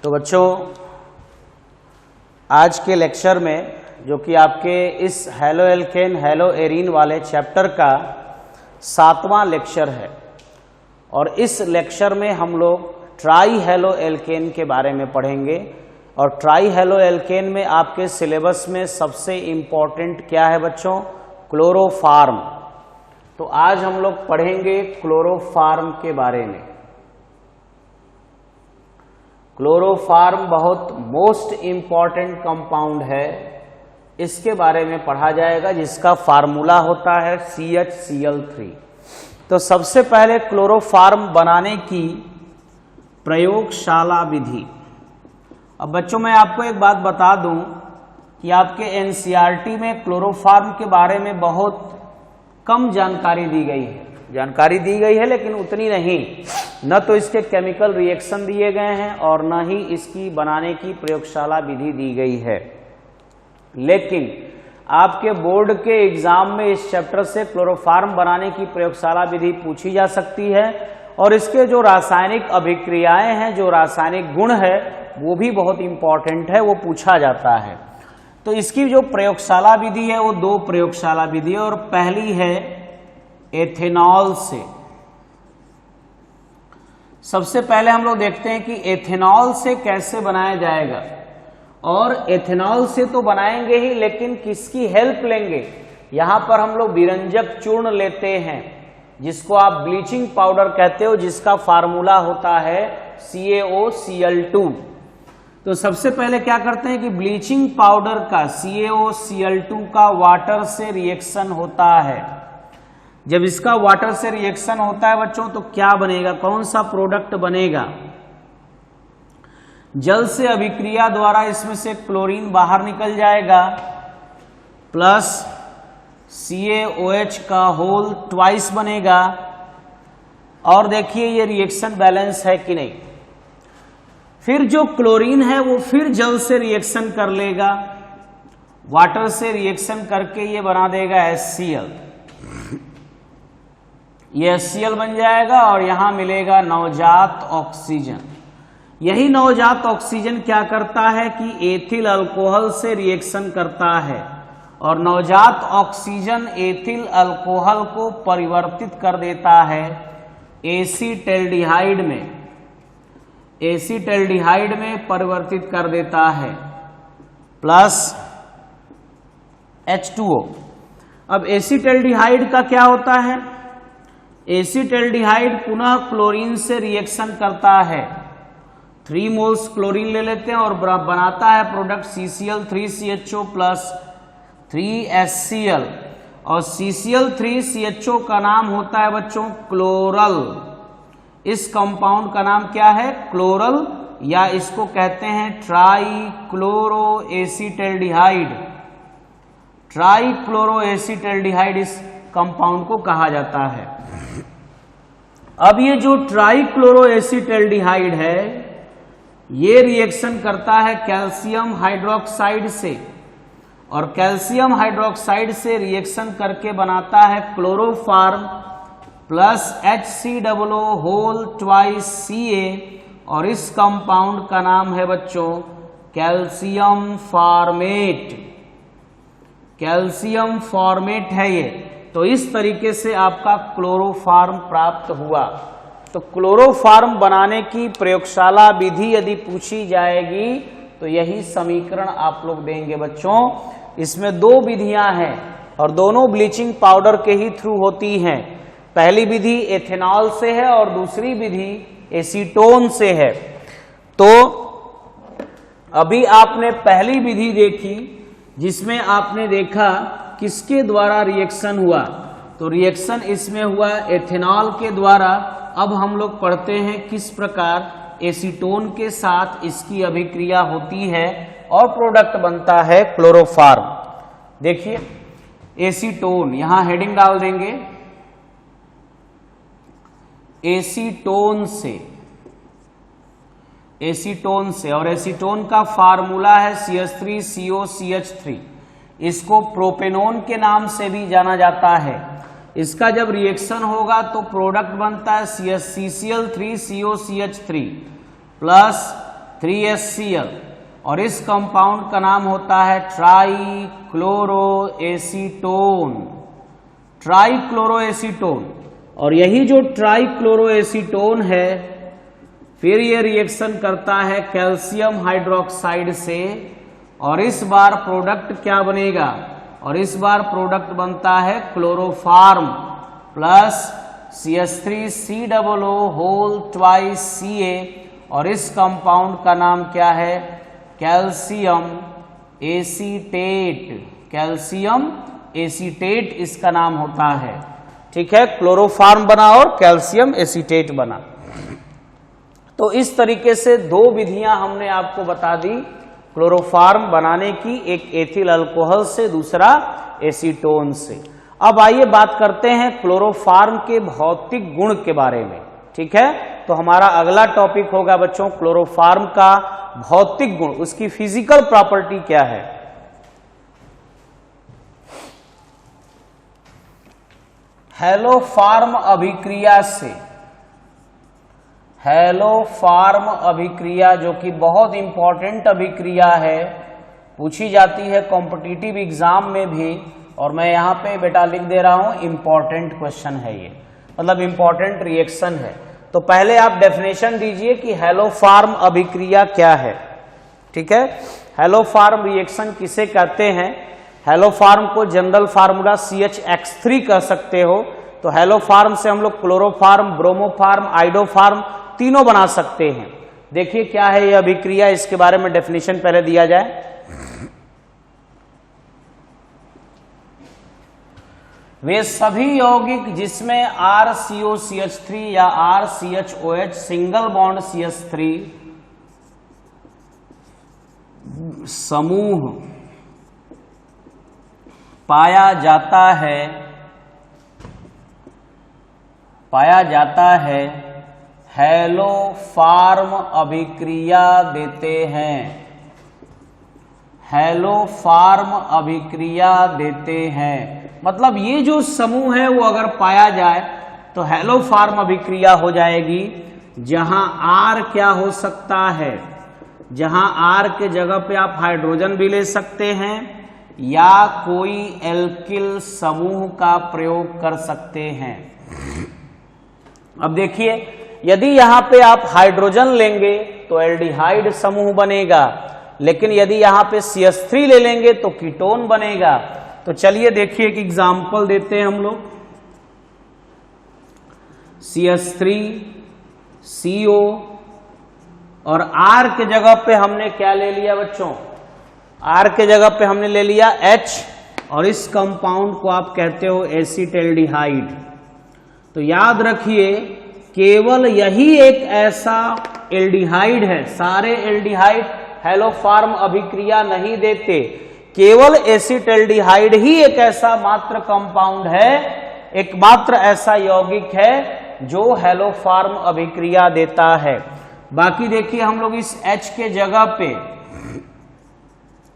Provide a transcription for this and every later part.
तो बच्चों आज के लेक्चर में जो कि आपके इस हेलो एल्केन हेलो एरीन वाले चैप्टर का 7वां लेक्चर है और इस लेक्चर में हम लोग ट्राई हेलो एल्केन के बारे में पढ़ेंगे। और ट्राई हेलो एल्केन में आपके सिलेबस में सबसे इम्पोर्टेंट क्या है बच्चों? क्लोरोफार्म। तो आज हम लोग पढ़ेंगे क्लोरोफार्म के बारे में। क्लोरोफार्म बहुत मोस्ट इंपॉर्टेंट कंपाउंड है, इसके बारे में पढ़ा जाएगा जिसका फार्मूला होता है CHCl3। तो सबसे पहले क्लोरोफार्म बनाने की प्रयोगशाला विधि। अब बच्चों मैं आपको एक बात बता दूं कि आपके NCERT में क्लोरोफार्म के बारे में बहुत कम जानकारी दी गई है। जानकारी दी गई है लेकिन उतनी नहीं, न तो इसके केमिकल रिएक्शन दिए गए हैं और न ही इसकी बनाने की प्रयोगशाला विधि दी गई है। लेकिन आपके बोर्ड के एग्जाम में इस चैप्टर से क्लोरोफार्म बनाने की प्रयोगशाला विधि पूछी जा सकती है और इसके जो रासायनिक अभिक्रियाएं हैं, जो रासायनिक गुण है, वो भी बहुत इंपॉर्टेंट है, वो पूछा जाता है। तो इसकी जो प्रयोगशाला विधि है वो 2 प्रयोगशाला विधि है और पहली है एथेनॉल से। सबसे पहले हम लोग देखते हैं कि एथेनॉल से कैसे बनाया जाएगा। और एथेनॉल से तो बनाएंगे ही, लेकिन किसकी हेल्प लेंगे? यहां पर हम लोग विरंजक चूर्ण लेते हैं जिसको आप ब्लीचिंग पाउडर कहते हो, जिसका फार्मूला होता है CaOCl2। तो सबसे पहले क्या करते हैं कि ब्लीचिंग पाउडर का CaOCl2 का वाटर से रिएक्शन होता है। जब इसका वाटर से रिएक्शन होता है बच्चों तो क्या बनेगा? कौन सा प्रोडक्ट बनेगा? जल से अभिक्रिया द्वारा इसमें से क्लोरीन बाहर निकल जाएगा प्लस CaOH का होल ट्वाइस बनेगा। और देखिए ये रिएक्शन बैलेंस है कि नहीं। फिर जो क्लोरीन है वो फिर जल से रिएक्शन कर लेगा, वाटर से रिएक्शन करके ये बना देगा HCl। ये HCl बन जाएगा और यहां मिलेगा नवजात ऑक्सीजन। यही नवजात ऑक्सीजन क्या करता है कि एथिल अल्कोहल से रिएक्शन करता है और नवजात ऑक्सीजन एथिल अल्कोहल को परिवर्तित कर देता है एसीटैल्डिहाइड में। एसीटैल्डिहाइड में परिवर्तित कर देता है प्लस H2O। अब एसीटैल्डिहाइड का क्या होता है? एसीटैल्डिहाइड पुनः क्लोरीन से रिएक्शन करता है। 3 मोल्स क्लोरीन ले लेते हैं और बनाता है प्रोडक्ट CCl3CHO प्लस 3HCl। और CCl3CHO का नाम होता है बच्चों क्लोरल। इस कंपाउंड का नाम क्या है? क्लोरल, या इसको कहते हैं ट्राइक्लोरो एसीटैल्डिहाइड। ट्राइक्लोरो एसीटैल्डिहाइड इस कंपाउंड को कहा जाता है। अब ये जो ट्राइक्लोरो एसीटैल्डिहाइड है ये रिएक्शन करता है कैल्शियम हाइड्रोक्साइड से और कैल्शियम हाइड्रोक्साइड से रिएक्शन करके बनाता है chloroform plus HCOO whole twice Ca। और इस कंपाउंड का नाम है बच्चों कैल्शियम फॉर्मेट। कैल्शियम फॉर्मेट है ये। तो इस तरीके से आपका क्लोरोफार्म प्राप्त हुआ। तो क्लोरोफार्म बनाने की प्रयोगशाला विधि यदि पूछी जाएगी तो यही समीकरण आप लोग देंगे बच्चों। इसमें 2 विधियां हैं और दोनों ब्लीचिंग पाउडर के ही थ्रू होती हैं। पहली विधि एथेनॉल से है और दूसरी विधि एसीटोन से है। तो अभी आपने पहली विधि देखी जिसमें आपने देखा किसके द्वारा रिएक्शन हुआ। तो रिएक्शन इसमें हुआ एथेनॉल के द्वारा। अब हम लोग पढ़ते हैं किस प्रकार एसीटोन के साथ इसकी अभिक्रिया होती है और प्रोडक्ट बनता है क्लोरोफार्म। देखिए एसीटोन, यहां हेडिंग डाल देंगे एसीटोन से। एसीटोन से, और एसीटोन का फार्मूला है CH3COCH3। इसको प्रोपेनोन के नाम से भी जाना जाता है। इसका जब रिएक्शन होगा तो प्रोडक्ट बनता है CCl3COCH3 प्लस 3HCl, और इस कंपाउंड का नाम होता है ट्राइक्लोरोएसीटोन। ट्राइक्लोरोएसीटोन, और यही जो ट्राइक्लोरोएसीटोन है फिर ये रिएक्शन करता है कैल्शियम हाइड्रोक्साइड से, और इस बार प्रोडक्ट क्या बनेगा, और इस बार प्रोडक्ट बनता है chloroform plus CH3COO whole twice Ca, और इस कंपाउंड का नाम क्या है, कैल्शियम एसीटेट। कैल्शियम एसीटेट इसका नाम होता है। ठीक है, क्लोरोफार्म बना और कैल्शियम एसीटेट बना। तो इस तरीके से दो विधियां हमने आपको बता दी क्लोरोफार्म बनाने की, एक एथिल अल्कोहल से, दूसरा एसीटोन से। अब आइए बात करते हैं क्लोरोफार्म के भौतिक गुण के बारे में। ठीक है, तो हमारा अगला टॉपिक होगा बच्चों क्लोरोफार्म का भौतिक गुण, उसकी फिजिकल प्रॉपर्टी क्या है। हैलोफार्म अभिक्रिया से, हैलोफार्म अभिक्रिया जो कि बहुत इंपॉर्टेंट अभिक्रिया है, पूछी जाती है कॉम्पिटिटिव एग्जाम में भी, और मैं यहां पे बेटा लिख दे रहा हूं इंपॉर्टेंट क्वेश्चन है ये, मतलब इंपॉर्टेंट रिएक्शन है। तो पहले आप डेफिनेशन दीजिए कि हैलोफार्म अभिक्रिया क्या है। ठीक है, हैलोफार्म रिएक्शन किसे कहते हैं। हैलोफार्म को जनरल फार्मूला CH(X3) कह सकते हो। तो हैलोफार्म से हम लोग क्लोरोफार्म, ब्रोमोफार्म, आइडोफार्म तीनों बना सकते हैं। देखिए क्या है यह अभिक्रिया, इसके बारे में डेफिनेशन पहले दिया जाए। वे सभी यौगिक जिसमें RCOCH3 या RCHOH सिंगल बॉन्ड CH3 समूह पाया जाता है हैलोफार्म अभिक्रिया देते हैं। हैलोफार्म अभिक्रिया देते हैं, मतलब ये जो समूह है वो अगर पाया जाए तो हैलोफार्म अभिक्रिया हो जाएगी। जहां R क्या हो सकता है, जहां R के जगह पे आप हाइड्रोजन भी ले सकते हैं या कोई एल्किल समूह का प्रयोग कर सकते हैं। अब देखिए यदि यहां पे आप हाइड्रोजन लेंगे तो एल्डिहाइड समूह बनेगा, लेकिन यदि यहां पे CH3 ले लेंगे तो कीटोन बनेगा। तो चलिए देखिए एक एग्जाम्पल देते हैं हम लोग। CH3 CO और R के जगह पे हमने क्या ले लिया बच्चों, R के जगह पे हमने ले लिया H, और इस कंपाउंड को आप कहते हो एसिटेल्डिहाइड। तो याद रखिए केवल यही एक ऐसा एल्डिहाइड है, सारे एल्डिहाइड हैलोफार्म अभिक्रिया नहीं देते, केवल एसिटेल्डिहाइड ही एक ऐसा मात्र कंपाउंड है, एकमात्र ऐसा यौगिक है जो हैलोफार्म अभिक्रिया देता है। बाकी देखिए हम लोग इस H के जगह पे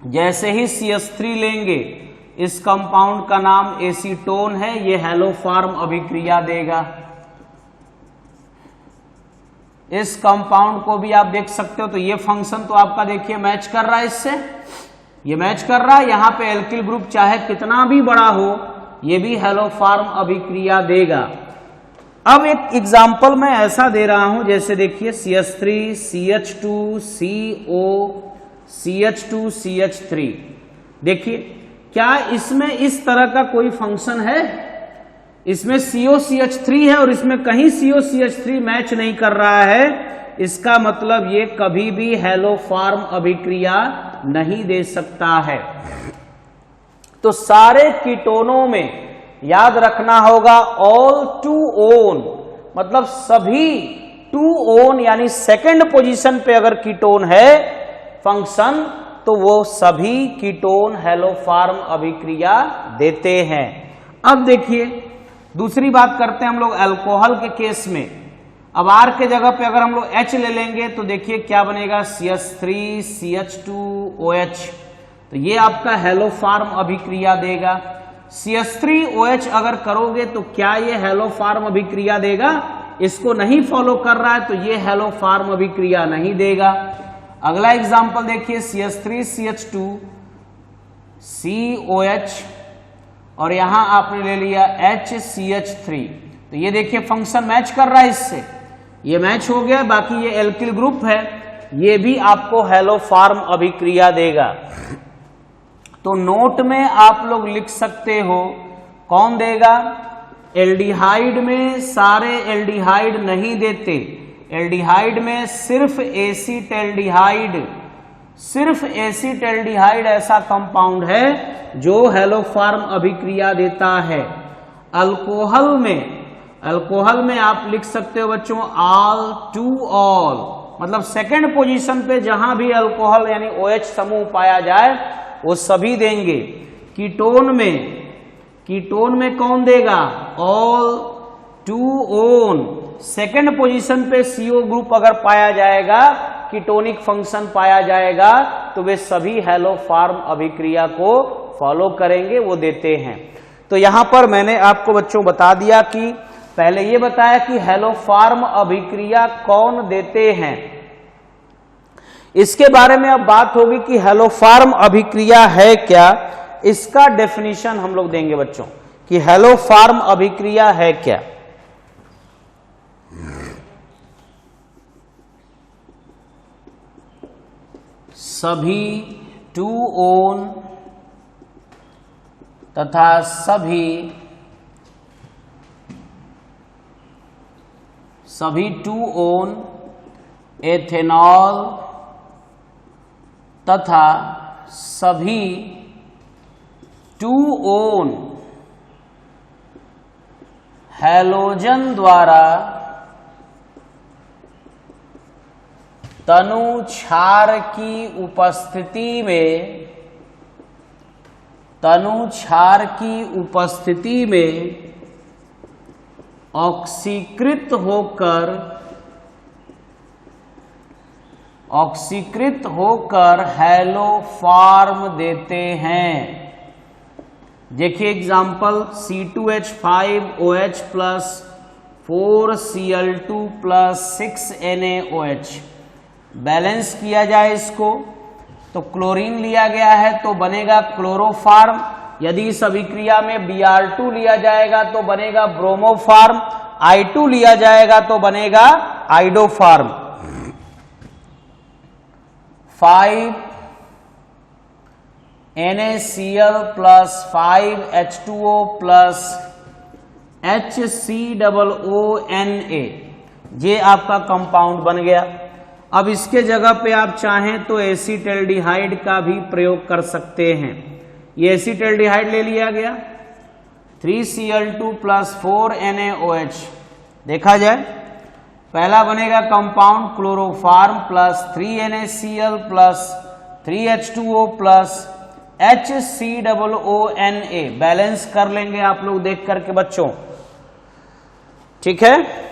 जैसे ही CH3 लेंगे, इस कंपाउंड का नाम एसीटोन है, ये हैलोफार्म अभिक्रिया देगा। इस कंपाउंड को भी आप देख सकते हो, तो ये फंक्शन तो आपका देखिए मैच कर रहा है इससे, ये मैच कर रहा है। यहां पे एल्किल ग्रुप चाहे कितना भी बड़ा हो, ये भी हैलोफार्म अभिक्रिया देगा। अब एक एग्जाम्पल मैं ऐसा दे रहा हूं, जैसे देखिए CH3 CH2 CO CH2 CH3, देखिए क्या इसमें इस तरह का कोई फंक्शन है, इसमें COCH3 है और इसमें कहीं COCH3 मैच नहीं कर रहा है, इसका मतलब ये कभी भी हैलोफार्म अभिक्रिया नहीं दे सकता है। तो सारे कीटोनों में याद रखना होगा ऑल टू ओन, मतलब सभी टू ओन यानी सेकंड पोजीशन पे अगर कीटोन है फंक्शन, तो वो सभी कीटोन हैलोफार्म अभिक्रिया देते हैं। अब देखिए दूसरी बात करते हैं हम लोग अल्कोहल के केस में। अब R के जगह पे अगर हम लोग H ले लेंगे तो देखिए क्या बनेगा, CH3 CH2OH, तो ये आपका हैलोफार्म अभिक्रिया देगा। CH3OH अगर करोगे तो क्या ये हैलोफार्म अभिक्रिया देगा, इसको नहीं फॉलो कर रहा है तो ये हैलोफार्म अभिक्रिया नहीं देगा। अगला एग्जाम्पल देखिए CH3CH2 COH और यहां आपने ले लिया HCH3। तो ये देखिए फंक्शन मैच कर रहा है इससे, ये मैच हो गया। बाकी ये एल्किल ग्रुप है, ये भी आपको हैलोफार्म अभिक्रिया देगा। तो नोट में आप लोग लिख सकते हो कौन देगा। एल्डिहाइड में सारे एल्डिहाइड नहीं देते, एल्डिहाइड में सिर्फ एसीटैल्डिहाइड ऐसा कंपाउंड है जो हैलोफार्म अभिक्रिया देता है। अल्कोहल में आप लिख सकते हो बच्चों ऑल टू ऑल, मतलब सेकंड पोजीशन पे जहां भी अल्कोहल यानी OH समूह पाया जाए वो सभी देंगे। कीटोन में कौन देगा, all two one. Second position पे CO ग्रुप अगर पाया जाएगा, कीटोनिक फंक्शन पाया जाएगा, तो वे सभी हैलोफार्म अभिक्रिया को फॉलो करेंगे, वो देते हैं। तो यहां पर मैंने आपको बच्चों बता दिया कि पहले ये बताया कि हैलोफार्म अभिक्रिया कौन देते हैं। इसके बारे में अब बात होगी कि हैलोफार्म अभिक्रिया है क्या, इसका डेफिनेशन हम लोग देंगे बच्चों कि हैलोफार्म अभिक्रिया है क्या। सभी टू ओन तथा सभी टू ओन एथेनॉल तथा सभी टू ओन हैलोजन द्वारा तनु क्षार की उपस्थिति में ऑक्सीकृत होकर हैलोफार्म देते हैं। देखिए example C2H5OH plus 4Cl2 plus 6NaOH। Balance किया जाए इसको तो क्लोरीन लिया गया है तो बनेगा क्लोरोफार्म। यदि इस अभिक्रिया में Br2 लिया जाएगा तो बनेगा ब्रोमोफार्म, I2 लिया जाएगा तो बनेगा iodoform. 5NaCl plus 5H2O plus HCOONA, ये आपका कंपाउंड बन गया। अब इसके जगह पे आप चाहें तो एसीटैल्डिहाइड का भी प्रयोग कर सकते हैं। ये एसीटैल्डिहाइड ले लिया गया, 3Cl2 प्लस 4NaOH। देखा जाए पहला बनेगा compound chloroform plus 3NaCl plus 3H2O plus HCOONA। Balance कर लेंगे आप लोग देख करके बच्चों, ठीक है।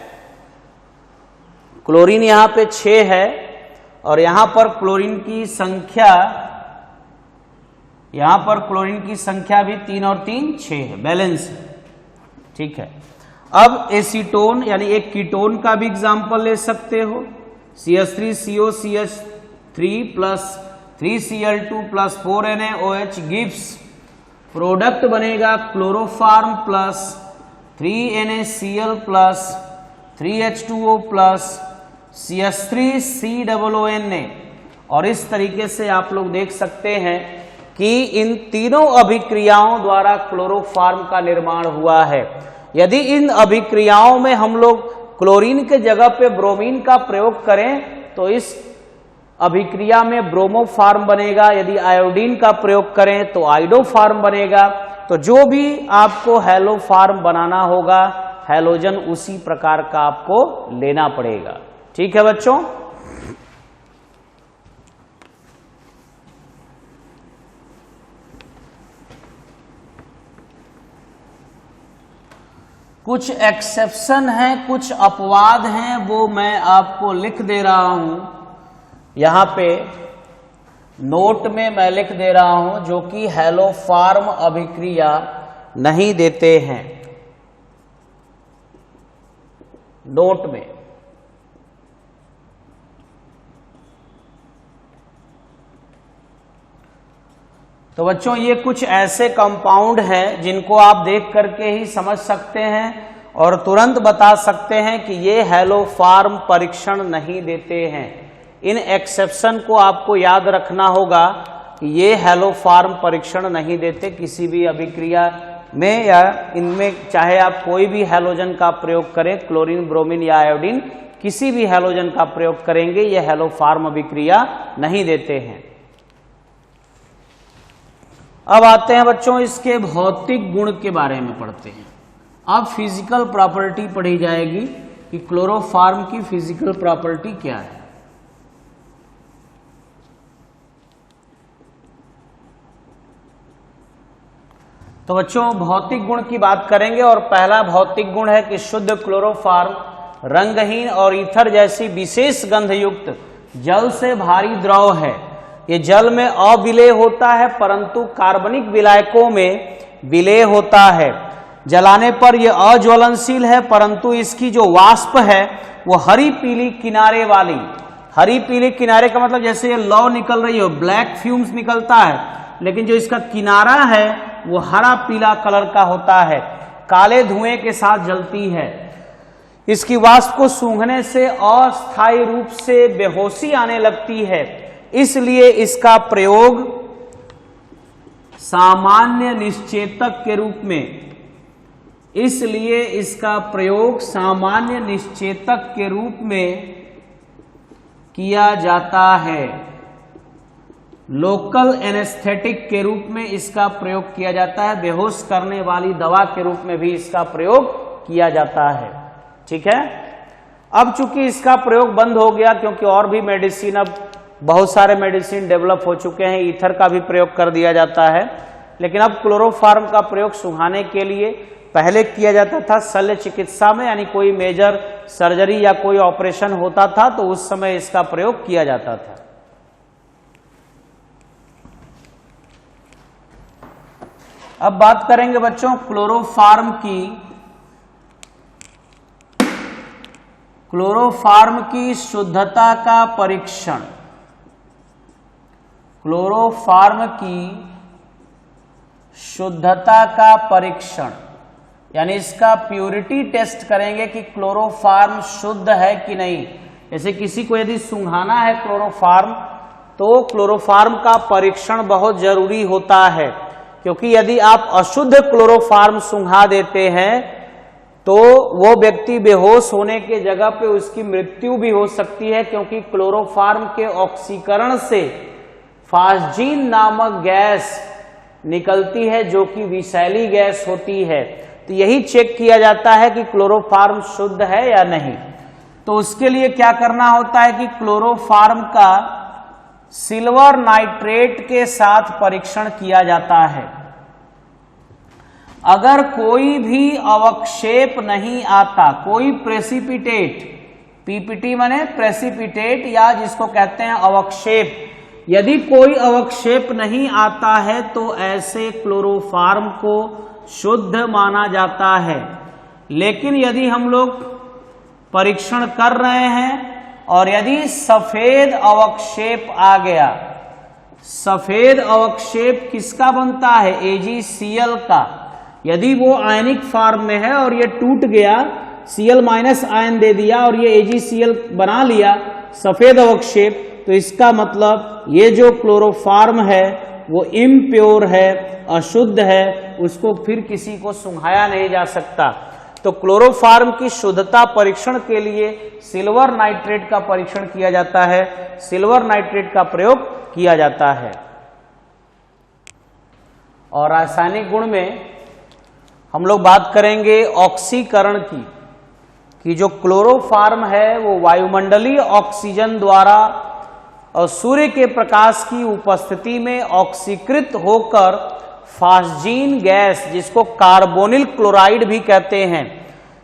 क्लोरीन यहां पे 6 है और यहां पर क्लोरीन की संख्या भी 3 और 3 6 है, बैलेंस है, ठीक है। अब एसीटोन यानी एक कीटोन का भी एग्जाम्पल ले सकते हो। CH3COCH3 plus 3Cl2 plus 4NaOH gives, product बनेगा chloroform plus 3NaCl plus 3H2O plus CH3COONA। और इस तरीके से आप लोग देख सकते हैं कि इन तीनों अभिक्रियाओं द्वारा क्लोरोफार्म का निर्माण हुआ है। यदि इन अभिक्रियाओं में हम लोग क्लोरीन के जगह पे ब्रोमीन का प्रयोग करें तो इस अभिक्रिया में ब्रोमोफार्म बनेगा, यदि आयोडीन का प्रयोग करें तो आइडोफार्म बनेगा। तो जो भी आपको हैलोफार्म बनाना होगा, हैलोजन उसी प्रकार का आपको लेना पड़ेगा, ठीक है बच्चों। कुछ एक्सेप्शन हैं, कुछ अपवाद हैं, वो मैं आपको लिख दे रहा हूं यहां पे नोट में मैं लिख दे रहा हूं, जो कि हैलोफार्म अभिक्रिया नहीं देते हैं। नोट में तो बच्चों ये कुछ ऐसे कंपाउंड हैं जिनको आप देख करके ही समझ सकते हैं और तुरंत बता सकते हैं कि ये हैलोफार्म परीक्षण नहीं देते हैं। इन एक्सेप्शन को आपको याद रखना होगा कि ये हैलोफार्म परीक्षण नहीं देते किसी भी अभिक्रिया में या इनमें, चाहे आप कोई भी हैलोजन का प्रयोग करें, क्लोरीन, ब्रोमीन या आयोडीन, किसी भी हैलोजन का प्रयोग करेंगे ये हैलोफार्म अभिक्रिया नहीं देते हैं। अब आते हैं बच्चों इसके भौतिक गुण के बारे में पढ़ते हैं। अब फिजिकल प्रॉपर्टी पढ़ी जाएगी कि क्लोरोफार्म की फिजिकल प्रॉपर्टी क्या है। तो बच्चों भौतिक गुण की बात करेंगे और पहला भौतिक गुण है कि शुद्ध क्लोरोफार्म रंगहीन और ईथर जैसी विशेष गंधयुक्त जल से भारी द्रव है। ये जल में अविलेय होता है परंतु कार्बनिक विलायकों में विलेय होता है। जलाने पर यह अज्वलनशील है परंतु इसकी जो वाष्प है वो हरी पीली किनारे वाली, हरी पीली किनारे का मतलब जैसे ये लौ निकल रही हो, ब्लैक फ्यूम्स निकलता है, लेकिन जो इसका किनारा है वो हरा पीला कलर का होता है, काले धुएं के साथ जलती है। इसकी वाष्प को सूंघने से अस्थायी रूप से बेहोशी आने लगती है, इसलिए इसका प्रयोग सामान्य निश्चेतक के रूप में, इसलिए इसका प्रयोग सामान्य निश्चेतक के रूप में किया जाता है। लोकल एनेस्थेटिक के रूप में इसका प्रयोग किया जाता है, बेहोश करने वाली दवा के रूप में भी इसका प्रयोग किया जाता है। ठीक है, अब चूंकि इसका प्रयोग बंद हो गया क्योंकि और भी मेडिसिन, अब बहुत सारे मेडिसिन डेवलप हो चुके हैं, ईथर का भी प्रयोग कर दिया जाता है, लेकिन अब क्लोरोफार्म का प्रयोग सुंघाने के लिए पहले किया जाता था शल्य चिकित्सा में, यानी कोई मेजर सर्जरी या कोई ऑपरेशन होता था तो उस समय इसका प्रयोग किया जाता था। अब बात करेंगे बच्चों क्लोरोफार्म की, क्लोरोफार्म की शुद्धता का परीक्षण। क्लोरोफार्म की शुद्धता का परीक्षण यानी इसका प्यूरिटी टेस्ट करेंगे कि क्लोरोफार्म शुद्ध है कि नहीं। जैसे किसी को यदि सुंघाना है क्लोरोफार्म तो क्लोरोफार्म का परीक्षण बहुत जरूरी होता है, क्योंकि यदि आप अशुद्ध क्लोरोफार्म सुंघा देते हैं तो वो व्यक्ति बेहोश होने के जगह पे उसकी मृत्यु भी हो सकती है, क्योंकि क्लोरोफार्म के ऑक्सीकरण से फास्जीन नामक गैस निकलती है जो कि विषैली गैस होती है। तो यही चेक किया जाता है कि क्लोरोफार्म शुद्ध है या नहीं। तो उसके लिए क्या करना होता है कि क्लोरोफार्म का सिल्वर नाइट्रेट के साथ परीक्षण किया जाता है। अगर कोई भी अवक्षेप नहीं आता, कोई प्रेसिपिटेट, पीपीटी माने प्रेसिपिटेट या जिसको कहते हैं अवक्षेप, यदि कोई अवक्षेप नहीं आता है तो ऐसे क्लोरोफार्म को शुद्ध माना जाता है। लेकिन यदि हम लोग परीक्षण कर रहे हैं और यदि सफेद अवक्षेप आ गया, सफेद अवक्षेप किसका बनता है? AgCl का। यदि वो आयनिक फॉर्म में है और ये टूट गया, Cl माइनस आयन दे दिया और ये AgCl बना लिया सफेद अवक्षेप, तो इसका मतलब ये जो क्लोरोफार्म है वो इम्प्योर है, अशुद्ध है, उसको फिर किसी को सुंघाया नहीं जा सकता। तो क्लोरोफार्म की शुद्धता परीक्षण के लिए सिल्वर नाइट्रेट का परीक्षण किया जाता है, सिल्वर नाइट्रेट का प्रयोग किया जाता है। और रासायनिक गुण में हम लोग बात करेंगे ऑक्सीकरण की, कि जो क्लोरोफार्म है वो वायुमंडलीय ऑक्सीजन द्वारा और सूर्य के प्रकाश की उपस्थिति में ऑक्सीकृत होकर फास्जीन गैस, जिसको कार्बोनिल क्लोराइड भी कहते हैं,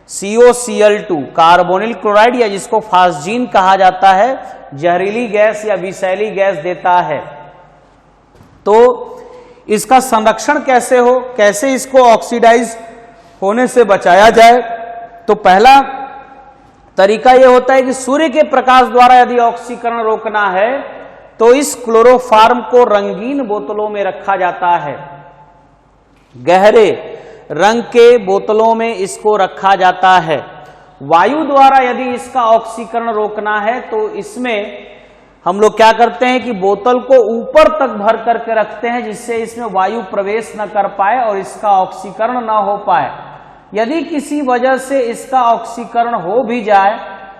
COCl2 कार्बोनिल क्लोराइड, या जिसको फास्जीन कहा जाता है, जहरीली गैस या विषैली गैस देता है। तो इसका संरक्षण कैसे हो, कैसे इसको ऑक्सीडाइज होने से बचाया जाए? तो पहला तरीका यह होता है कि सूर्य के प्रकाश द्वारा यदि ऑक्सीकरण रोकना है तो इस क्लोरोफार्म को रंगीन बोतलों में रखा जाता है, गहरे रंग के बोतलों में इसको रखा जाता है। वायु द्वारा यदि इसका ऑक्सीकरण रोकना है तो इसमें हम लोग क्या करते हैं कि बोतल को ऊपर तक भर करके रखते हैं, जिससे इसमें वायु प्रवेश न कर पाए और इसका ऑक्सीकरण न हो पाए। यदि किसी वजह से इसका ऑक्सीकरण हो भी जाए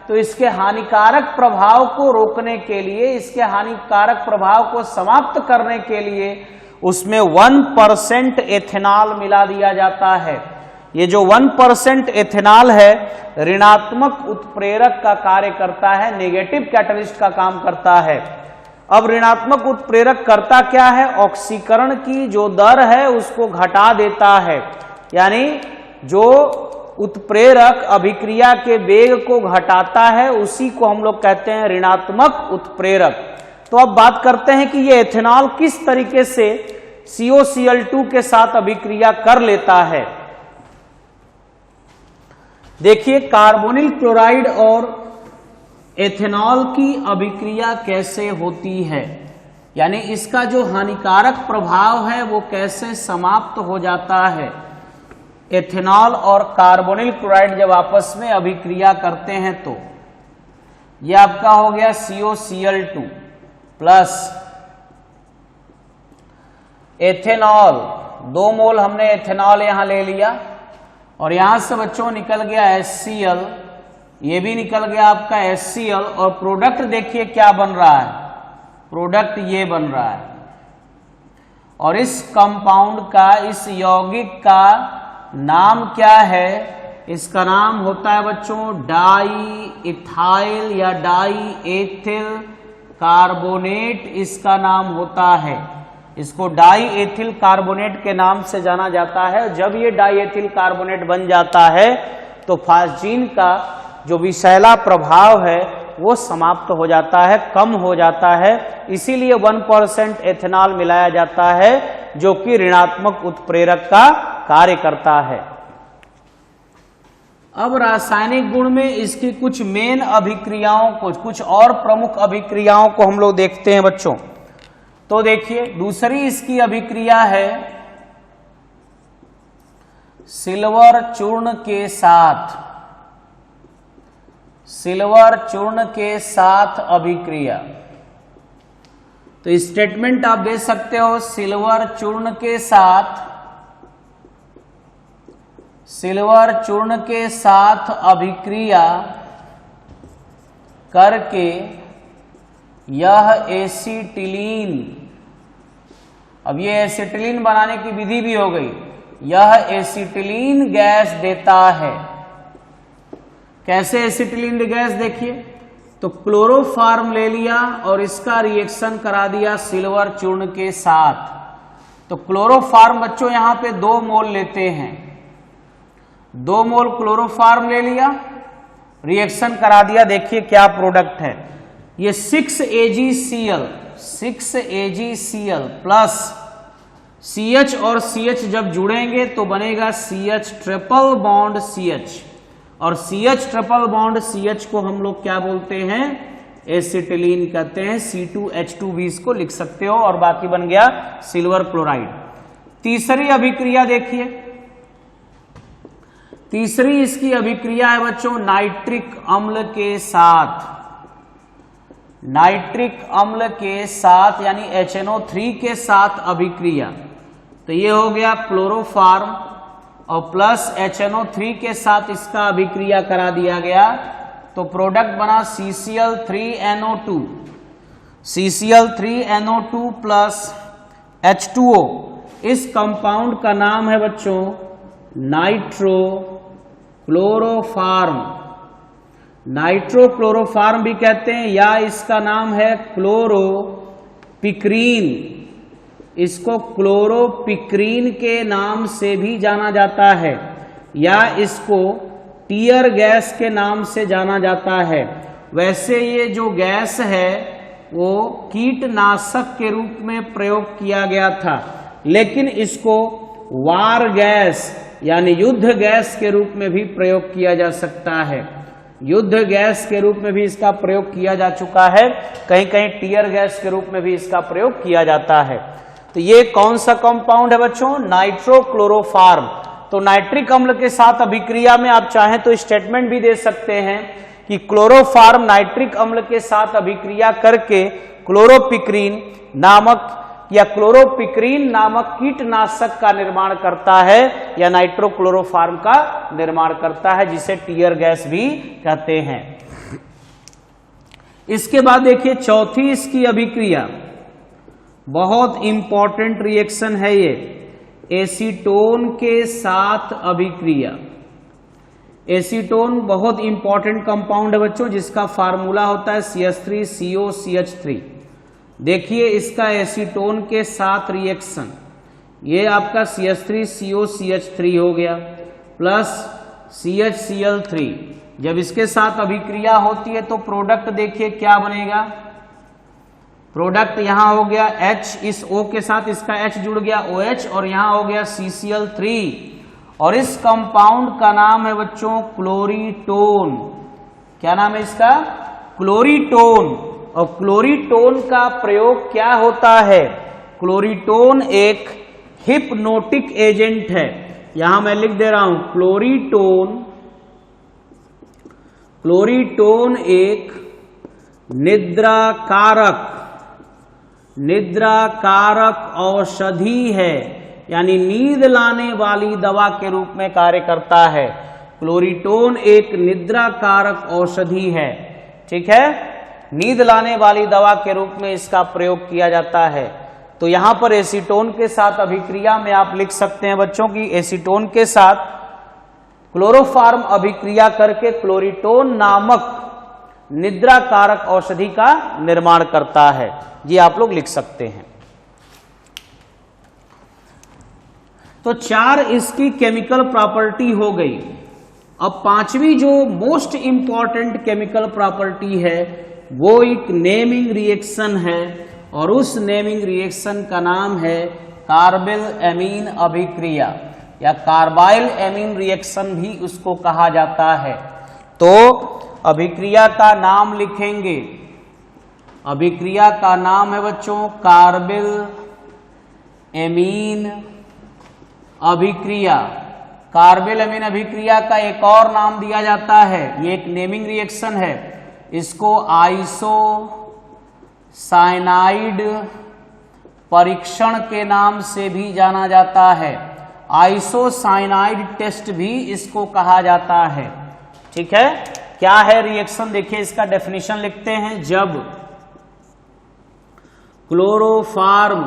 तो इसके हानिकारक प्रभाव को रोकने के लिए, इसके हानिकारक प्रभाव को समाप्त करने के लिए उसमें 1% एथेनॉल मिला दिया जाता है। ये जो 1% एथेनॉल है ऋणात्मक उत्प्रेरक का कार्य करता है, नेगेटिव कैटलिस्ट का काम करता है। अब ऋणात्मक उत्प्रेरक करता क्या है? ऑक्सीकरण की जो दर है उसको घटा देता है, यानी जो उत्प्रेरक अभिक्रिया के वेग को घटाता है उसी को हम लोग कहते हैं ऋणात्मक उत्प्रेरक। तो अब बात करते हैं कि ये एथेनॉल किस तरीके से COCl2 के साथ अभिक्रिया कर लेता है। देखिए कार्बोनिल क्लोराइड और एथेनॉल की अभिक्रिया कैसे होती है, यानी इसका जो हानिकारक प्रभाव है वो कैसे समाप्त हो जाता है। एथेनॉल और कार्बोनिल क्लोराइड जब आपस में अभिक्रिया करते हैं तो यह आपका हो गया COCl2 प्लस एथेनॉल, 2 मोल हमने एथेनॉल यहां ले लिया और यहां से बच्चों निकल गया HCl, ये भी निकल गया आपका HCl और प्रोडक्ट देखिए क्या बन रहा है, प्रोडक्ट ये बन रहा है। और इस कंपाउंड का, इस यौगिक का नाम क्या है? इसका नाम होता है बच्चों डाई इथाइल या डाई एथिल कार्बोनेट, इसका नाम होता है। इसको डाई एथिल कार्बोनेट के नाम से जाना जाता है। जब ये डाई एथिल कार्बोनेट बन जाता है तो फास्जीन का जो विषैला प्रभाव है वो समाप्त हो जाता है, कम हो जाता है। इसीलिए 1% एथेनॉल मिलाया जाता है जो कि ऋणात्मक उत्प्रेरक का कार्य करता है। अब रासायनिक गुण में इसकी कुछ मेन अभिक्रियाओं को, कुछ और प्रमुख अभिक्रियाओं को हम लोग देखते हैं बच्चों। तो देखिए दूसरी इसकी अभिक्रिया है सिल्वर चूर्ण के साथ, सिल्वर चूर्ण के साथ अभिक्रिया। तो स्टेटमेंट आप दे सकते हो सिल्वर चूर्ण के साथ, सिल्वर चूर्ण के साथ अभिक्रिया करके यह एसिटिलीन, अब ये एसिटिलीन बनाने की विधि भी हो गई, यह एसिटिलीन गैस देता है। कैसे एसिटिलीन गैस? देखिए तो क्लोरोफार्म ले लिया और इसका रिएक्शन करा दिया सिल्वर चूर्ण के साथ। तो क्लोरोफार्म बच्चों यहां पे 2 मोल लेते हैं, 2 मोल क्लोरोफार्म ले लिया, रिएक्शन करा दिया। देखिए क्या प्रोडक्ट है, ये 6AgCl, 6AgCl प्लस CH और CH जब जुड़ेंगे तो बनेगा CH ट्रिपल बॉन्ड CH, और CH ट्रिपल बॉन्ड CH को हम लोग क्या बोलते हैं? एसिटिलीन कहते हैं। C2H2 भी इसको लिख सकते हो और बाकी बन गया सिल्वर क्लोराइड। तीसरी अभिक्रिया देखिए, तीसरी इसकी अभिक्रिया है बच्चों नाइट्रिक अम्ल के साथ, नाइट्रिक अम्ल के साथ यानी HNO3 के साथ अभिक्रिया। तो ये हो गया क्लोरोफार्म और प्लस HNO3 के साथ इसका अभिक्रिया करा दिया गया तो प्रोडक्ट बना CCl3NO2, CCl3NO2 प्लस H2O। इस कंपाउंड का नाम है बच्चों नाइट्रो क्लोरोफार्म, नाइट्रोक्लोरोफार्म भी कहते हैं या इसका नाम है क्लोरोपिक्रीन, इसको क्लोरोपिक्रीन के नाम से भी जाना जाता है या इसको टीयर गैस के नाम से जाना जाता है। वैसे ये जो गैस है वो कीटनाशक के रूप में प्रयोग किया गया था, लेकिन इसको वार गैस यानी युद्ध गैस के रूप में भी प्रयोग किया जा सकता है। युद्ध गैस के रूप में भी इसका प्रयोग किया जा चुका है, कहीं कहीं टीयर गैस के रूप में भी इसका प्रयोग किया जाता है। तो ये कौन सा कंपाउंड है बच्चों? नाइट्रोक्लोरोफार्म। तो नाइट्रिक अम्ल के साथ अभिक्रिया में आप चाहें तो स्टेटमेंट भी दे सकते हैं कि क्लोरोफार्म नाइट्रिक अम्ल के साथ अभिक्रिया करके क्लोरोपिक्रीन नामक या क्लोरोपिक्रीन नामक कीटनाशक का निर्माण करता है या नाइट्रोक्लोरोफार्म का निर्माण करता है, जिसे टीयर गैस भी कहते हैं। इसके बाद देखिए चौथी इसकी अभिक्रिया, बहुत इंपॉर्टेंट रिएक्शन है ये, एसीटोन के साथ अभिक्रिया। एसीटोन बहुत इंपॉर्टेंट कंपाउंड है बच्चों, जिसका फार्मूला होता है CH3COCH3। देखिए इसका एसीटोन के साथ रिएक्शन, ये आपका CH3COCH3 हो गया प्लस CHCl3। जब इसके साथ अभिक्रिया होती है तो प्रोडक्ट देखिए क्या बनेगा, प्रोडक्ट यहां हो गया H, इस O के साथ इसका H जुड़ गया OH, और यहां हो गया CCl3, और इस कंपाउंड का नाम है बच्चों क्लोरीटोन। क्या नाम है इसका? क्लोरीटोन। और क्लोरीटोन का प्रयोग क्या होता है? क्लोरीटोन एक हिप्नोटिक एजेंट है। यहां मैं लिख दे रहा हूं क्लोरीटोन एक निद्राकारक औषधि है, यानी नींद लाने वाली दवा के रूप में कार्य करता है। क्लोरीटोन एक निद्राकारक औषधि है, ठीक है, नींद लाने वाली दवा के रूप में इसका प्रयोग किया जाता है। तो यहां पर एसीटोन के साथ अभिक्रिया में आप लिख सकते हैं बच्चों की एसीटोन के साथ क्लोरोफार्म अभिक्रिया करके क्लोरीटोन नामक निद्राकारक औषधि का निर्माण करता है। ये आप लोग लिख सकते हैं। तो 4 इसकी केमिकल प्रॉपर्टी हो गई। अब 5वीं जो मोस्ट इंपॉर्टेंट केमिकल प्रॉपर्टी है वो एक नेमिंग रिएक्शन है, और उस नेमिंग रिएक्शन का नाम है कार्बिल एमीन अभिक्रिया, या कार्बाइल एमीन रिएक्शन भी उसको कहा जाता है। तो अभिक्रिया का नाम लिखेंगे, अभिक्रिया का नाम है बच्चों कार्बिल एमीन अभिक्रिया। कार्बिल एमीन अभिक्रिया का एक और नाम दिया जाता है, ये एक नेमिंग रिएक्शन है, इसको आइसोसाइनाइड परीक्षण के नाम से भी जाना जाता है। आइसोसाइनाइड टेस्ट भी इसको कहा जाता है, ठीक है। क्या है रिएक्शन? देखिए इसका डेफिनेशन लिखते हैं। जब क्लोरोफार्म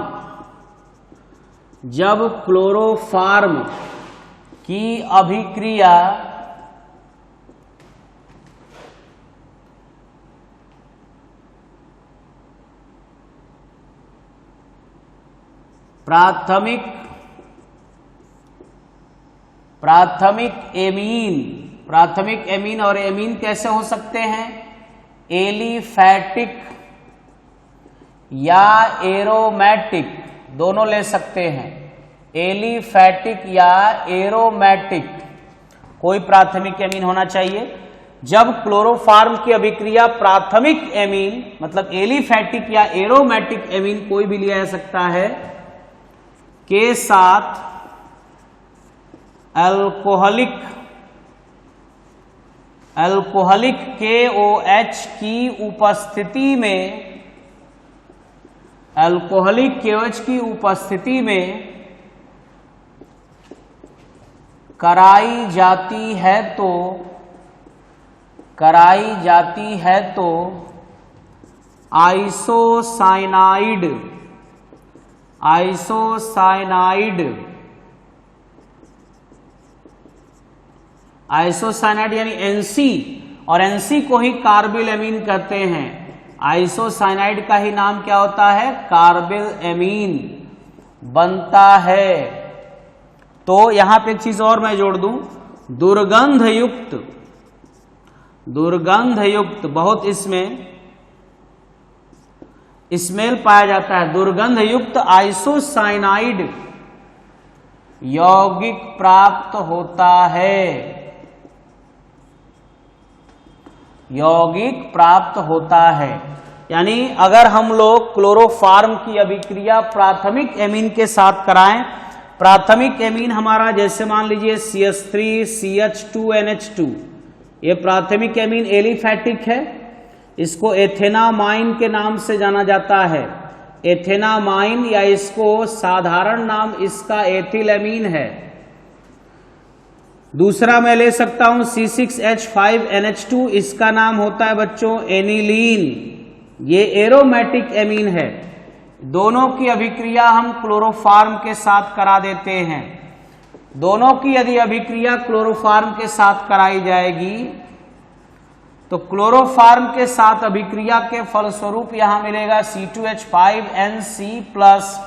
की अभिक्रिया प्राथमिक एमीन और एमीन कैसे हो सकते हैं? एलिफैटिक या एरोमेटिक, दोनों ले सकते हैं। एलिफैटिक या एरोमेटिक कोई प्राथमिक एमीन होना चाहिए। जब क्लोरोफार्म की अभिक्रिया प्राथमिक एमीन मतलब एलिफैटिक या एरोमेटिक एमीन कोई भी लिया जा सकता है के साथ अल्कोहलिक KOH की उपस्थिति में, अल्कोहलिक KOH की उपस्थिति में कराई जाती है तो आइसोसाइनाइड यानी NC, और NC को ही कार्बिल एमीन कहते हैं। आइसोसाइनाइड का ही नाम क्या होता है? कार्बिल एमीन बनता है। तो यहां पे एक चीज और मैं जोड़ दूं, दुर्गंध युक्त बहुत इसमें स्मेल पाया जाता है। दुर्गंध युक्त आइसोसाइनाइड यौगिक प्राप्त होता है। यौगिक प्राप्त होता है। यानी अगर हम लोग क्लोरोफार्म की अभिक्रिया प्राथमिक एमीन के साथ कराएं, प्राथमिक एमीन हमारा जैसे मान लीजिए CH3 CH2NH2, ये प्राथमिक एमीन एलिफैटिक है, इसको एथेनामाइन के नाम से जाना जाता है। एथेनामाइन या इसको साधारण नाम इसका एथिलएमीन है। दूसरा मैं ले सकता हूं C6H5NH2, इसका नाम होता है बच्चों एनिलीन, ये एरोमेटिक एमीन है। दोनों की अभिक्रिया हम क्लोरोफार्म के साथ करा देते हैं। दोनों की यदि अभिक्रिया क्लोरोफार्म के साथ कराई जाएगी तो क्लोरोफार्म के साथ अभिक्रिया के फलस्वरूप यहां मिलेगा C2H5NC plus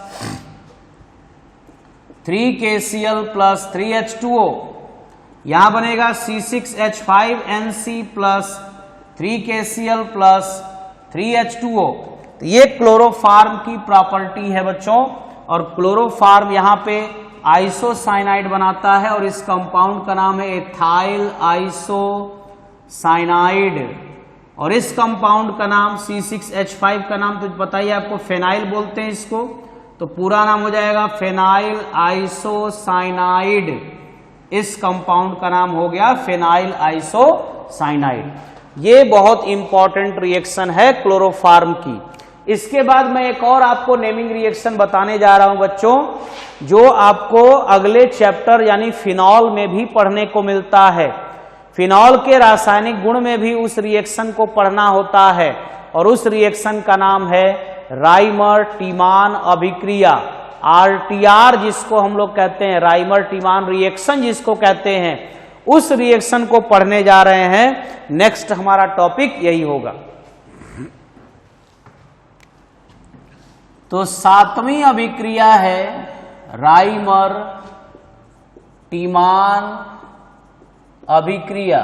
3KCl plus 3H2O, यहां बनेगा C6H5NC plus 3KCl plus 3H2O। तो ये क्लोरोफार्म की प्रॉपर्टी है बच्चों, और क्लोरोफार्म यहां पे आइसोसाइनाइड बनाता है और इस कंपाउंड का नाम है एथाइल आइसोसाइनाइड, और इस कंपाउंड का नाम C6H5 का नाम तो पता ही आपको फेनाइल बोलते हैं इसको, तो पूरा नाम हो जाएगा फेनाइल आइसोसाइनाइड। इस कंपाउंड का नाम हो गया फेनाइल आइसोसाइनाइड। ये बहुत इंपॉर्टेंट रिएक्शन है क्लोरोफार्म की। इसके बाद मैं एक और आपको नेमिंग रिएक्शन बताने जा रहा हूं बच्चों, जो आपको अगले चैप्टर यानी फिनॉल में भी पढ़ने को मिलता है। फिनॉल के रासायनिक गुण में भी उस रिएक्शन को पढ़ना होता है, और उस रिएक्शन का नाम है राइमर टीमान अभिक्रिया, RTR जिसको हम लोग कहते हैं, राइमर टीमान रिएक्शन जिसको कहते हैं, उस रिएक्शन को पढ़ने जा रहे हैं। नेक्स्ट हमारा टॉपिक यही होगा। तो 7वीं अभिक्रिया है राइमर टीमान अभिक्रिया,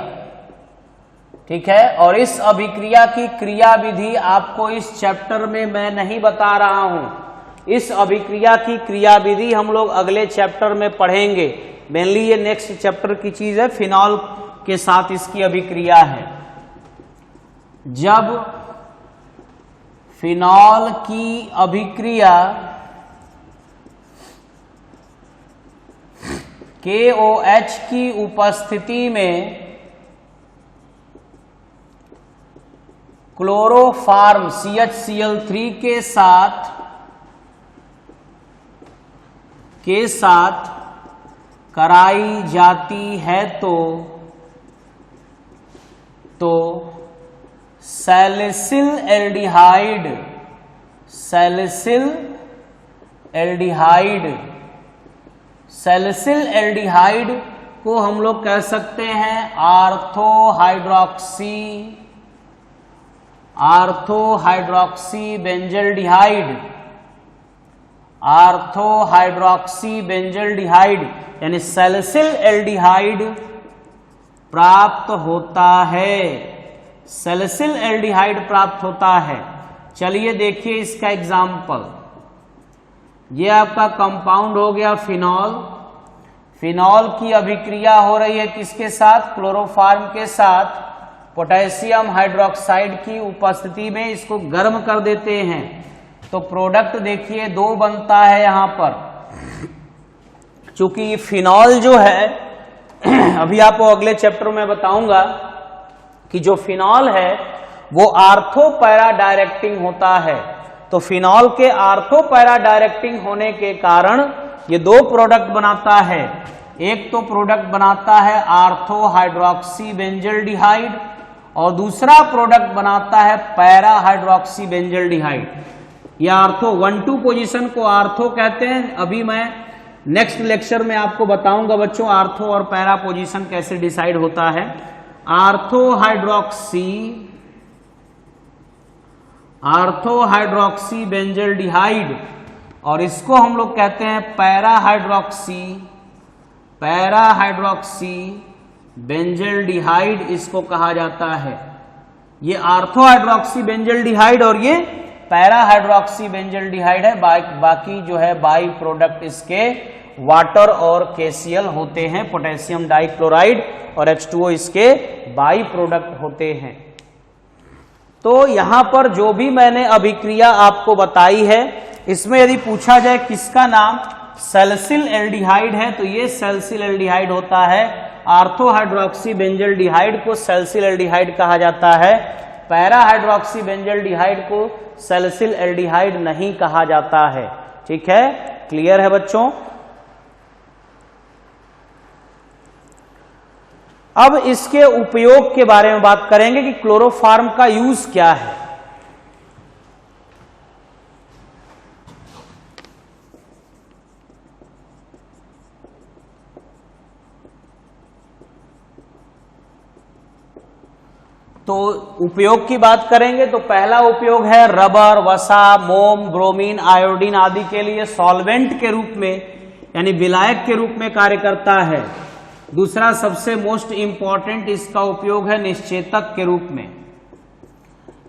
ठीक है। और इस अभिक्रिया की क्रिया विधि आपको इस चैप्टर में मैं नहीं बता रहा हूं। इस अभिक्रिया की क्रिया विधि हम लोग अगले चैप्टर में पढ़ेंगे। मेनली ये नेक्स्ट चैप्टर की चीज है, फिनॉल के साथ इसकी अभिक्रिया है। जब फिनॉल की अभिक्रिया KOH की उपस्थिति में क्लोरोफार्म CHCl3 के साथ कराई जाती है तो सैलिसिल एल्डिहाइड को हम लोग कह सकते हैं आर्थो हाइड्रोक्सी बेंजल्डिहाइड यानी सैलिसिल एल्डिहाइड प्राप्त होता है। सैलिसिल एल्डिहाइड प्राप्त होता है। चलिए देखिए इसका एग्जाम्पल। ये आपका कंपाउंड हो गया फिनॉल। फिनॉल की अभिक्रिया हो रही है किसके साथ? क्लोरोफार्म के साथ। पोटेशियम हाइड्रोक्साइड की उपस्थिति में इसको गर्म कर देते हैं तो प्रोडक्ट देखिए 2 बनता है यहां पर। चूंकि ये फिनॉल जो है अभी आपको अगले चैप्टर में बताऊंगा कि जो फिनॉल है वो आर्थो पैरा डायरेक्टिंग होता है। तो फिनॉल के आर्थो पैरा डायरेक्टिंग होने के कारण ये 2 प्रोडक्ट बनाता है। एक तो प्रोडक्ट बनाता है आर्थो हाइड्रोक्सी बेंजल्डिहाइड और दूसरा प्रोडक्ट बनाता है पैरा हाइड्रोक्सी बेंजल्डिहाइड। ये आर्थो 1-2 पोजीशन को आर्थो कहते हैं। अभी मैं नेक्स्ट लेक्चर में आपको बताऊंगा बच्चों आर्थो और पैरा पोजीशन कैसे डिसाइड होता है। आर्थो हाइड्रोक्सी बेंजल्डिहाइड और इसको हम लोग कहते हैं पैरा हाइड्रोक्सी बेंजल्डिहाइड इसको कहा जाता है। ये आर्थो हाइड्रोक्सी बेंजल्डिहाइड और ये पैरा हाइड्रोक्सी बेंजल्डिहाइड है। बाकी जो है बाई प्रोडक्ट इसके वाटर और KCl होते हैं, पोटेशियम डाइक्लोराइड और H2O इसके बाई प्रोडक्ट होते हैं। तो यहां पर जो भी मैंने अभिक्रिया आपको बताई है, इसमें यदि पूछा जाए किसका नाम सैलिसिल एल्डिहाइड है, तो ये सैलिसिल एल्डिहाइड होता है। आर्थो हाइड्रोक्सी बेंजल डिहाइड को सैलिसिल एल्डिहाइड कहा जाता है। पैरा हाइड्रोक्सी बेंजल डिहाइड को सैलिसिल एल्डिहाइड नहीं कहा जाता है। ठीक है, क्लियर है बच्चों। अब इसके उपयोग के बारे में बात करेंगे कि क्लोरोफार्म का यूज क्या है। तो उपयोग की बात करेंगे तो पहला उपयोग है रबर, वसा, मोम, ब्रोमीन, आयोडीन आदि के लिए सॉल्वेंट के रूप में यानी विलायक के रूप में कार्य करता है। दूसरा सबसे मोस्ट इंपॉर्टेंट इसका उपयोग है निश्चेतक के रूप में,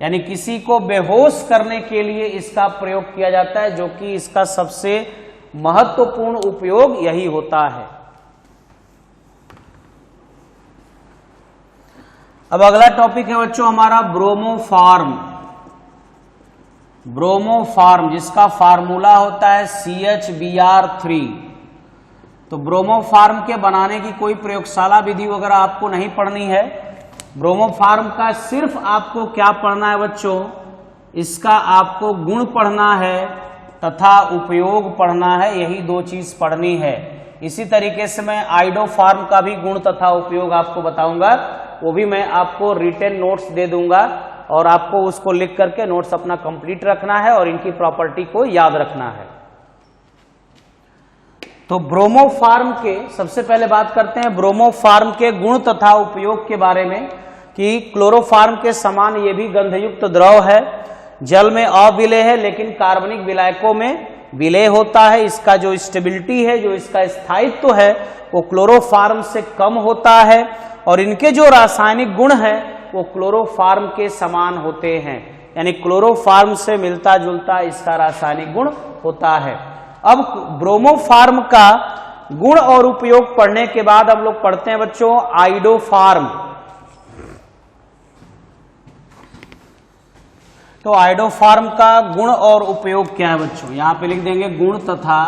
यानी किसी को बेहोश करने के लिए इसका प्रयोग किया जाता है, जो कि इसका सबसे महत्वपूर्ण उपयोग यही होता है। अब अगला टॉपिक है बच्चों हमारा ब्रोमोफार्म। ब्रोमोफार्म जिसका फार्मूला होता है CHBr3। तो ब्रोमोफार्म के बनाने की कोई प्रयोगशाला विधि वगैरह आपको नहीं पढ़नी है। ब्रोमोफार्म का सिर्फ आपको क्या पढ़ना है बच्चों, इसका आपको गुण पढ़ना है तथा उपयोग पढ़ना है, यही दो चीज पढ़नी है। इसी तरीके से मैं आइडोफार्म का भी गुण तथा उपयोग आपको बताऊंगा, वो भी मैं आपको रिटेन नोट्स दे दूंगा और आपको उसको लिख करके नोट्स अपना कंप्लीट रखना है और इनकी प्रॉपर्टी को याद रखना है। तो ब्रोमोफार्म के सबसे पहले बात करते हैं ब्रोमोफार्म के गुण तथा उपयोग के बारे में कि क्लोरोफार्म के समान ये भी गंधयुक्त द्रव है, जल में अविलेय है लेकिन कार्बनिक विलायकों में विलेय होता है। इसका जो स्टेबिलिटी है, जो इसका स्थायित्व है, वो क्लोरोफार्म से कम होता है और इनके जो रासायनिक गुण है वो क्लोरोफार्म के समान होते हैं, यानी क्लोरोफार्म से मिलता जुलता इसका रासायनिक गुण होता है। अब ब्रोमोफार्म का गुण और उपयोग पढ़ने के बाद हम लोग पढ़ते हैं बच्चों आइडोफार्म। तो आइडोफार्म का गुण और उपयोग क्या है बच्चों, यहां पे लिख देंगे गुण तथा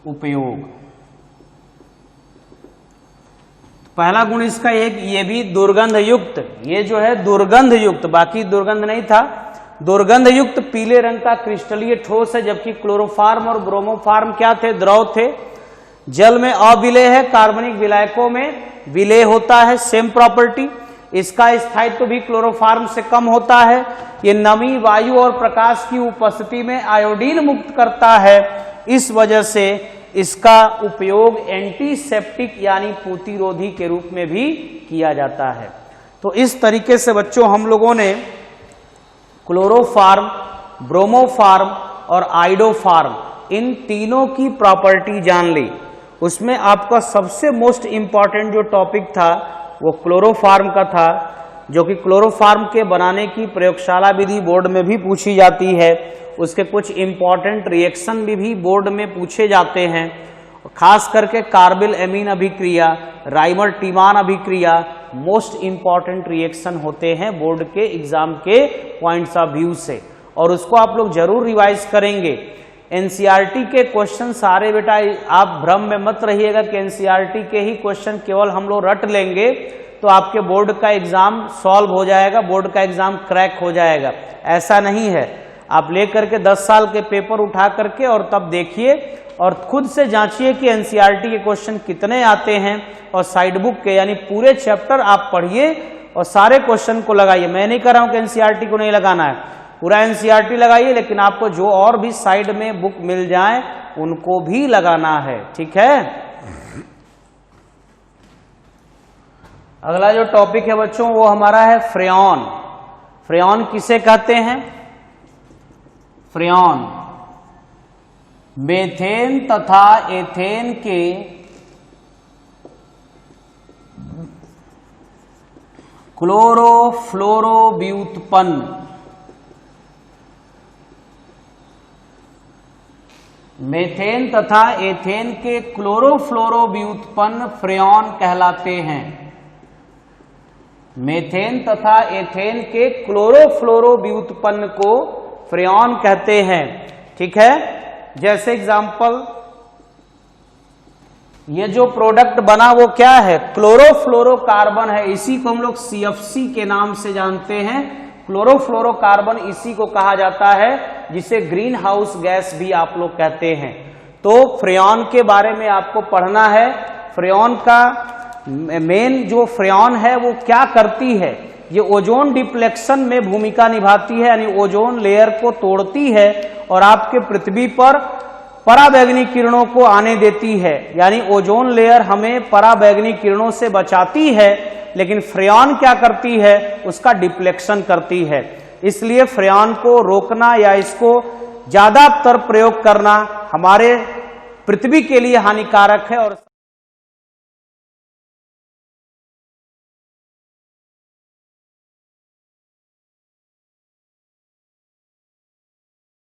उपयोग। पहला गुण इसका एक, ये भी दुर्गंध युक्त, ये जो है दुर्गंध युक्त, बाकी दुर्गंध नहीं था, दुर्गंध युक्त पीले रंग का क्रिस्टलीय ठोस है, जबकि क्लोरोफार्म और ब्रोमोफार्म क्या थे, द्रव थे। जल में अविलेय है, कार्बनिक विलायकों में विलेय होता है, सेम प्रॉपर्टी। इसका स्थायित्व भी क्लोरोफार्म से कम होता है। ये नमी, वायु और प्रकाश की उपस्थिति में आयोडीन मुक्त करता है, इस वजह से इसका उपयोग एंटीसेप्टिक यानी प्रतिरोधी के रूप में भी किया जाता है। तो इस तरीके से बच्चों हम लोगों ने क्लोरोफार्म, ब्रोमोफार्म और आइडोफार्म इन तीनों की प्रॉपर्टी जान ली। उसमें आपका सबसे मोस्ट इंपॉर्टेंट जो टॉपिक था वो क्लोरोफार्म का था, जो कि क्लोरोफार्म के बनाने की प्रयोगशाला विधि बोर्ड में भी पूछी जाती है। उसके कुछ इंपॉर्टेंट रिएक्शन भी बोर्ड में पूछे जाते हैं, खास करके कार्बिल एमीन अभिक्रिया, राइमर टीमान अभिक्रिया मोस्ट इंपॉर्टेंट रिएक्शन होते हैं बोर्ड के एग्जाम के पॉइंट्स ऑफ व्यू से, और उसको आप लोग जरूर रिवाइज करेंगे। एनसीईआरटी के क्वेश्चन सारे बेटा आप भ्रम में मत रहिएगा कि एनसीईआरटी के ही क्वेश्चन केवल हम लोग रट लेंगे तो आपके बोर्ड का एग्जाम सॉल्व हो जाएगा, बोर्ड का एग्जाम क्रैक हो जाएगा। ऐसा नहीं है। आप लेकर के 10 साल के पेपर उठा करके और तब देखिए और खुद से जांचिए कि एनसीईआरटी के क्वेश्चन कितने आते हैं, और साइड बुक के यानी पूरे चैप्टर आप पढ़िए और सारे क्वेश्चन को लगाइए। मैं नहीं कह रहा हूं कि एनसीईआरटी को नहीं लगाना है, पूरा एनसीईआरटी लगाइए, लेकिन आपको जो और भी साइड में बुक मिल जाए उनको भी लगाना है। ठीक है। अगला जो टॉपिक है बच्चों वो हमारा है फ्रेऑन। फ्रेऑन किसे कहते हैं? फ्रेऑन मेथेन तथा एथेन के क्लोरोफ्लोरो व्युत्पन्न, मेथेन तथा एथेन के क्लोरोफ्लोरो व्युत्पन्न फ्रेऑन कहलाते हैं। मेथेन तथा एथेन के क्लोरोफ्लोरो व्युत्पन्न को फ्रेऑन कहते हैं। ठीक है, जैसे एग्जांपल ये जो प्रोडक्ट बना वो क्या है, क्लोरोफ्लोरोकार्बन है। इसी को हम लोग CFC के नाम से जानते हैं। क्लोरोफ्लोरोकार्बन इसी को कहा जाता है, जिसे ग्रीन हाउस गैस भी आप लोग कहते हैं। तो फ्रेऑन के बारे में आपको पढ़ना है। फ्रेऑन का मेन जो फ्रेऑन है वो क्या करती है, ये ओजोन डिप्लेक्शन में भूमिका निभाती है, यानी ओजोन लेयर को तोड़ती है और आपके पृथ्वी पर पराबैंगनी किरणों को आने देती है। यानी ओजोन लेयर हमें पराबैंगनी किरणों से बचाती है, लेकिन फ्रेऑन क्या करती है, उसका डिप्लेक्शन करती है। इसलिए फ्रेऑन को रोकना या इसको ज्यादातर प्रयोग करना हमारे पृथ्वी के लिए हानिकारक है। और